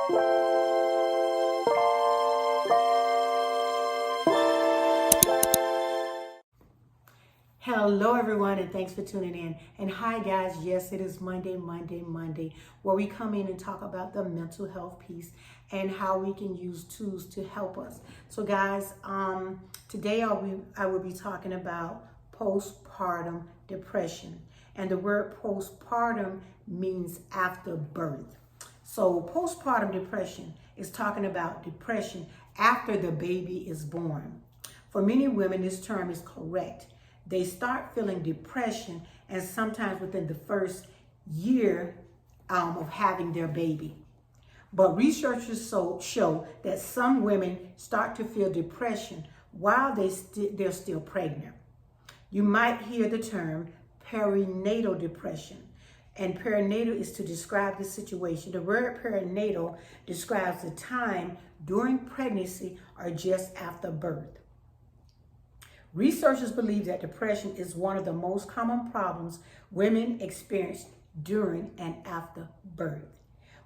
Hello everyone, and thanks for tuning in. And hi guys, yes, it is Monday, where we come in and talk about the mental health piece and how we can use tools to help us. So guys, today I will be talking about postpartum depression. And the word postpartum means after birth. So postpartum depression is talking about depression after the baby is born. For many women, this term is correct. They start feeling depression, and sometimes within the first year of having their baby. But researchers show that some women start to feel depression while they're still pregnant. You might hear the term perinatal depression. And perinatal is to describe the situation. The word perinatal describes the time during pregnancy or just after birth. Researchers believe that depression is one of the most common problems women experience during and after birth.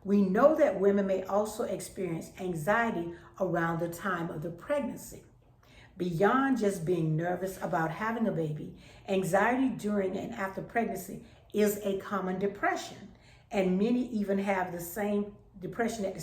We know that women may also experience anxiety around the time of the pregnancy. Beyond just being nervous about having a baby, anxiety during and after pregnancy is a common depression, and many even have the same depression at the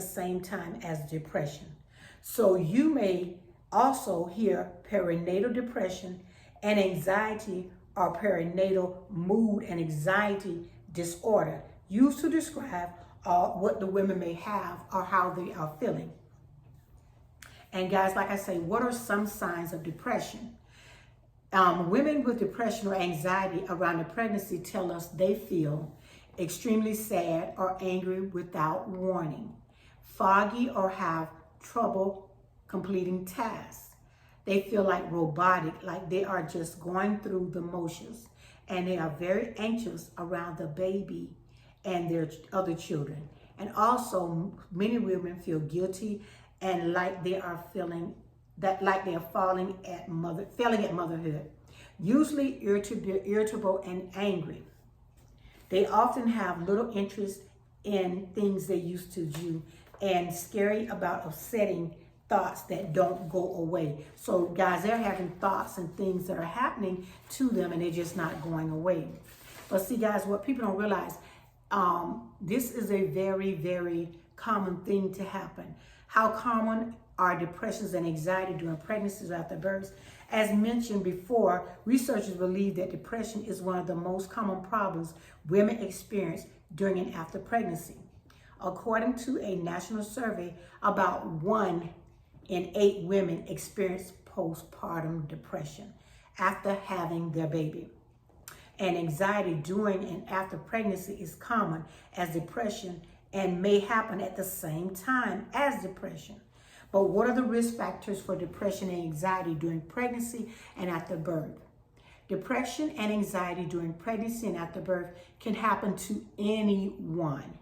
same time as depression. So you may also hear perinatal depression and anxiety or perinatal mood and anxiety disorder, used to describe what the women may have or how they are feeling. And guys, like I say, what are some signs of depression? Women with depression or anxiety around the pregnancy tell us they feel extremely sad or angry without warning, foggy or have trouble completing tasks. They feel like robotic, like they are just going through the motions, and they are very anxious around the baby and their other children. And also, many women feel guilty and like they are failing at motherhood. Usually irritable and angry. They often have little interest in things they used to do and scary about upsetting thoughts that don't go away. So guys, they're having thoughts and things that are happening to them and they're just not going away. But see guys, what people don't realize, this is a very, very common thing to happen. How common are depressions and anxiety during pregnancies after birth? As mentioned before, researchers believe that depression is one of the most common problems women experience during and after pregnancy. According to a national survey, about 1 in 8 women experience postpartum depression after having their baby. And anxiety during and after pregnancy is common as depression and may happen at the same time as depression. But what are the risk factors for depression and anxiety during pregnancy and after birth? Depression and anxiety during pregnancy and after birth can happen to anyone.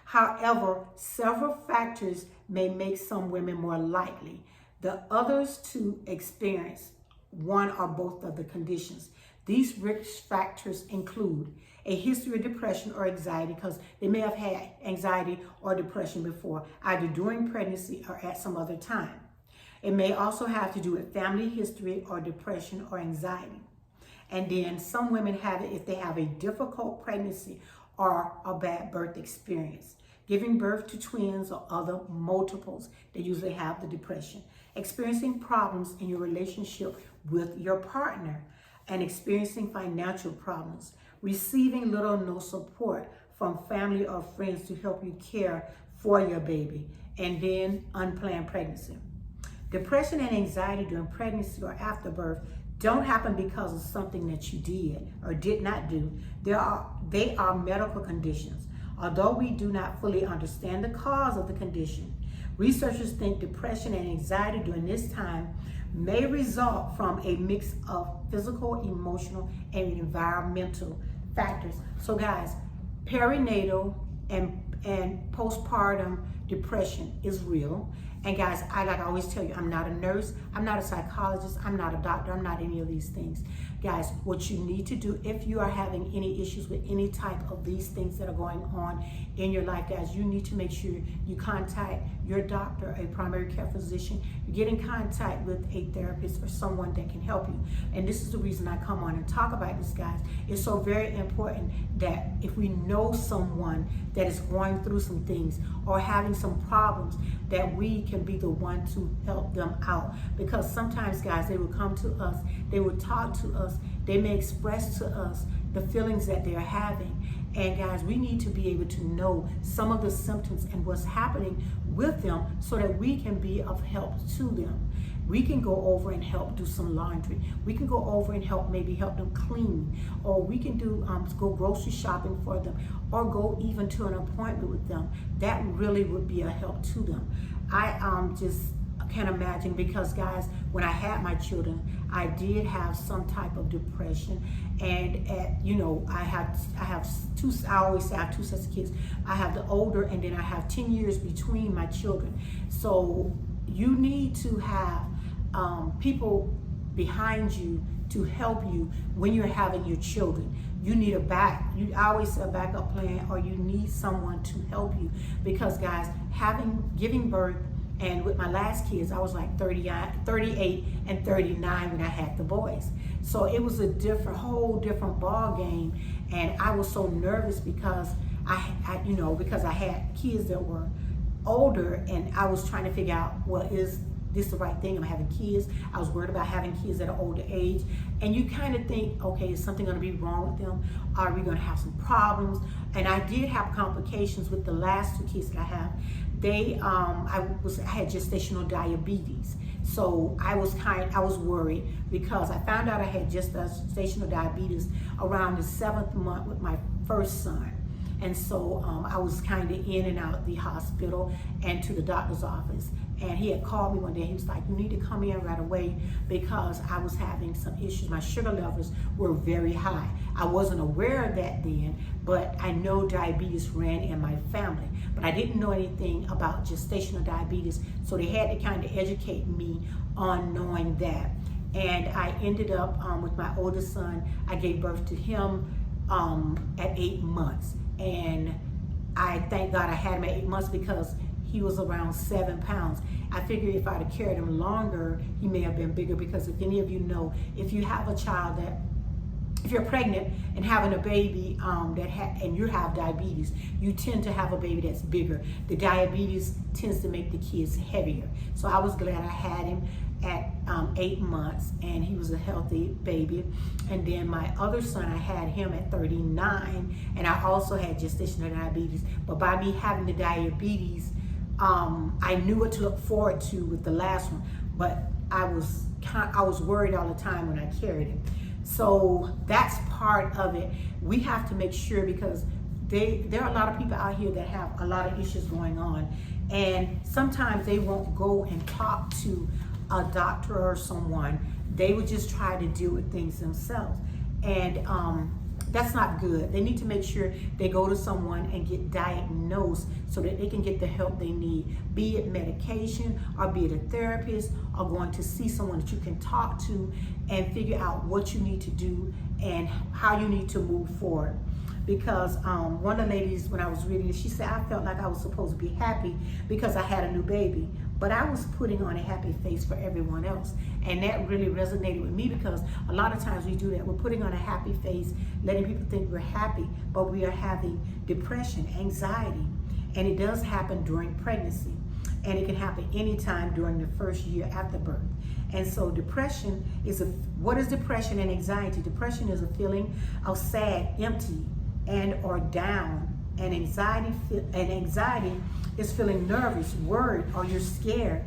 However, several factors may make some women more likely than others to experience one or both of the conditions. These risk factors include a history of depression or anxiety, because they may have had anxiety or depression before, either during pregnancy or at some other time. It may also have to do with family history or depression or anxiety. And then some women have it if they have a difficult pregnancy or a bad birth experience. Giving birth to twins or other multiples, they usually have the depression. Experiencing problems in your relationship with your partner and experiencing financial problems. Receiving little or no support from family or friends to help you care for your baby. And then unplanned pregnancy. Depression and anxiety during pregnancy or after birth don't happen because of something that you did or did not do. They are medical conditions. Although we do not fully understand the cause of the condition, researchers think depression and anxiety during this time may result from a mix of physical, emotional, and environmental factors. So guys, perinatal and postpartum depression is real. And guys, I always tell you, I'm not a nurse, I'm not a psychologist, I'm not a doctor, I'm not any of these things. Guys, what you need to do if you are having any issues with any type of these things that are going on in your life, guys, you need to make sure you contact your doctor, a primary care physician. You get in contact with a therapist or someone that can help you. And this is the reason I come on and talk about this, guys. It's so very important that if we know someone that is going through some things or having some problems, that we can be the one to help them out. Because sometimes, guys, they will come to us, they will talk to us, they may express to us the feelings that they're having. And guys, we need to be able to know some of the symptoms and what's happening with them so that we can be of help to them. We can go over and help do some laundry. We can go over and maybe help them clean, or we can do go grocery shopping for them, or go even to an appointment with them. That really would be a help to them. I just can't imagine, because guys, when I had my children, I did have some type of depression, and I always say I have two sets of kids. I have the older, and then I have 10 years between my children. So you need to have people behind you to help you when you're having your children. You need I always say a backup plan, or you need someone to help you, because guys, giving birth, and with my last kids, I was like 38 and 39 when I had the boys. So it was a whole different ball game, and I was so nervous because because I had kids that were older, and I was trying to figure out, well, is this the right thing? I'm having kids. I was worried about having kids at an older age, and you kind of think, okay, is something going to be wrong with them? Are we going to have some problems? And I did have complications with the last two kids that I have. I had gestational diabetes, so I was worried, because I found out I had gestational diabetes around the 7th month with my first son. And so I was kind of in and out the hospital and to the doctor's office. And he had called me one day. He was like, you need to come in right away, because I was having some issues. My sugar levels were very high. I wasn't aware of that then, but I know diabetes ran in my family. But I didn't know anything about gestational diabetes, so they had to kind of educate me on knowing that. And I ended up with my oldest son. I gave birth to him at 8 months. And I thank God I had him at 8 months, because he was around 7 pounds. I figured if I'd have carried him longer, he may have been bigger, because if any of you know, if you have a child if you're pregnant and having a baby and you have diabetes, you tend to have a baby that's bigger. The diabetes tends to make the kids heavier. So I was glad I had him at 8 months, and he was a healthy baby. And then my other son, I had him at 39, and I also had gestational diabetes. But by me having the diabetes, I knew what to look forward to with the last one, but I was worried all the time when I carried him. So that's part of it. We have to make sure, because there are a lot of people out here that have a lot of issues going on, and sometimes they won't go and talk to a doctor or someone. They would just try to deal with things themselves, and that's not good. They need to make sure they go to someone and get diagnosed so that they can get the help they need, be it medication, or be it a therapist, or going to see someone that you can talk to and figure out what you need to do and how you need to move forward. Because one of the ladies, when I was reading it, she said, I felt like I was supposed to be happy because I had a new baby, but I was putting on a happy face for everyone else. And that really resonated with me, because a lot of times we do that. We're putting on a happy face, letting people think we're happy, but we are having depression, anxiety. And it does happen during pregnancy. And it can happen anytime during the first year after birth. And so depression what is depression and anxiety? Depression is a feeling of sad, empty, and or down. And anxiety is feeling nervous, worried, or you're scared,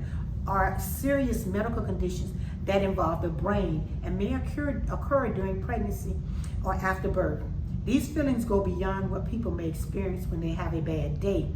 are serious medical conditions that involve the brain and may occur during pregnancy or after birth. These feelings go beyond what people may experience when they have a bad day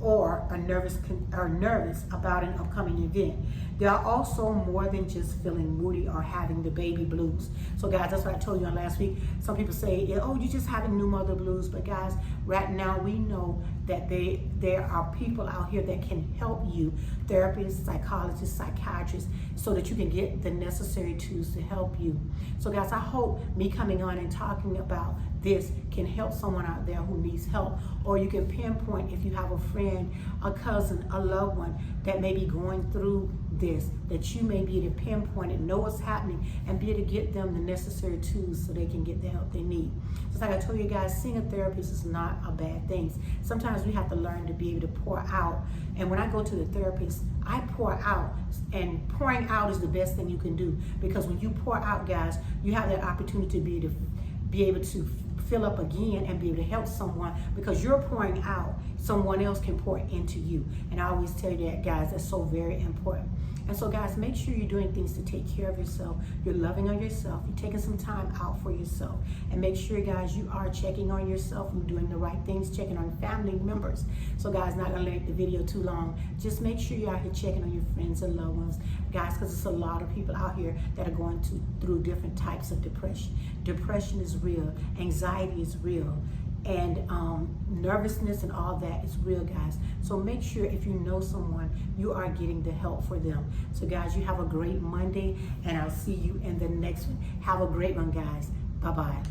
or are nervous about an upcoming event. They are also more than just feeling moody or having the baby blues. So guys, that's what I told you on last week. Some people say, oh, you're just having new mother blues. But guys, right now we know that there are people out here that can help you, therapists, psychologists, psychiatrists, so that you can get the necessary tools to help you. So guys, I hope me coming on and talking about this can help someone out there who needs help, or you can pinpoint if you have a friend, a cousin, a loved one that may be going through this, that you may be able to pinpoint and know what's happening and be able to get them the necessary tools so they can get the help they need. Just like I told you guys, seeing a therapist is not a bad thing. Sometimes we have to learn to be able to pour out. And when I go to the therapist, I pour out, and pouring out is the best thing you can do, because when you pour out, guys, you have that opportunity to be able to fill up again and be able to help someone, because you're pouring out, someone else can pour into you. And I always tell you that, guys, that's so very important. And so guys, make sure you're doing things to take care of yourself. You're loving on yourself. You're taking some time out for yourself. And make sure, guys, you are checking on yourself. You're doing the right things, checking on family members. So guys, not gonna make the video too long. Just make sure you're out here checking on your friends and loved ones, guys, because it's a lot of people out here that are going through different types of depression. Depression is real. Anxiety is real. And nervousness and all that is real, guys. So make sure if you know someone, you are getting the help for them. So guys, you have a great Monday, and I'll see you in the next one. Have a great one, guys. Bye-bye.